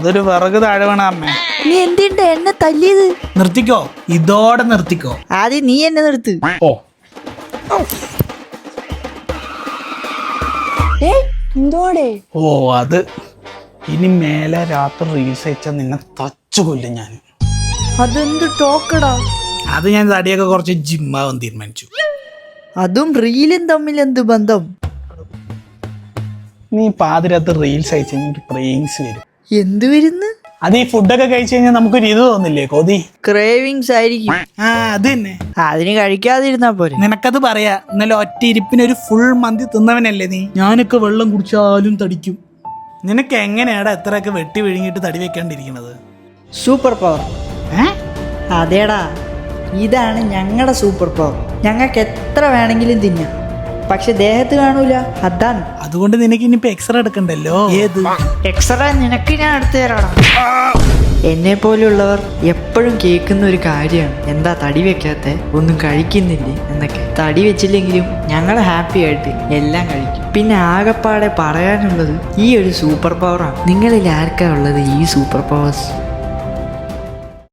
അതൊരു വിറക് താഴെ വേണം അമ്മേ. നീ എന്തിണ്ട് എന്നെ തല്ലിയത്? നിർത്തിക്കോ, ഇതോടെ നിർത്തിക്കോ. ആദ്യം നീ എന്നെ നിർത്ത്. ഓ എന്തോടെ? ഓ അത് ഇനി മേലെ രാത്രി റീൽസ് അയച്ചാൽ നിന്നെ തച്ചു കൊല്ലും ഞാൻ. അതെന്ത് ടോക്കടാ? അത് ഞാൻ തടിയൊക്കെ കുറച്ച് ജിമ്മാവാൻ തീരുമാനിച്ചു. അതും റീലും തമ്മിൽ എന്ത് ബന്ധം? നീ പാതിരാത്ത് റീൽസ് അയച്ചു കഴിഞ്ഞാൽ ക്രേവിങ്സ് വരും. എന്ത് വരുന്ന്? അത് ഈ ഫുഡൊക്കെ കഴിച്ചു കഴിഞ്ഞാൽ നമുക്കൊരു ഇത് തോന്നില്ലേ, കൊതി? ക്രേവിങ്സ് ആയിരിക്കും. ആ അത് തന്നെ. അതിന് കഴിക്കാതിരുന്നാ പോരെ. നിനക്കത് പറയാ, ഇന്നലെ ഒറ്റ ഇരിപ്പിനൊരു ഫുൾ മന്തി തിന്നവനല്ലേ നീ. ഞാനൊക്കെ വെള്ളം കുടിച്ചാലും തടിക്കും. നിനക്ക് എങ്ങനെയാടാ എത്രയൊക്കെ വെട്ടി വിഴുങ്ങിയിട്ട് തടി വെക്കാണ്ടിരിക്കണത്? Super power. അതേടാ, ഇതാണ് ഞങ്ങളുടെ സൂപ്പർ പവർ. ഞങ്ങൾക്ക് എത്ര വേണമെങ്കിലും തിന്നാം, പക്ഷെ ദേഹത്ത് കാണൂല. അതാണ്. അതുകൊണ്ട് നിനക്ക് ഇനിയിപ്പോ എക്സ്റേ എടുക്കണ്ടല്ലോ. ഏത് എക്സ്റേ? നിനക്ക് ഞാൻ എടുത്തു തരാടാ. എന്നെ പോലെയുള്ളവർ എപ്പോഴും കേൾക്കുന്ന ഒരു കാര്യമാണ്, എന്താ തടി വെക്കാത്ത, ഒന്നും കഴിക്കുന്നില്ലേ എന്നൊക്കെ. തടി വെച്ചില്ലെങ്കിലും ഞങ്ങൾ ഹാപ്പി ആയിട്ട് എല്ലാം കഴിക്കും. പിന്നെ ആകെപ്പാടെ പറയാനുള്ളത് ഈ ഒരു സൂപ്പർ പവറാണ്. നിങ്ങളിൽ ആർക്കാ ഉള്ളത് ഈ സൂപ്പർ പവേഴ്സ്?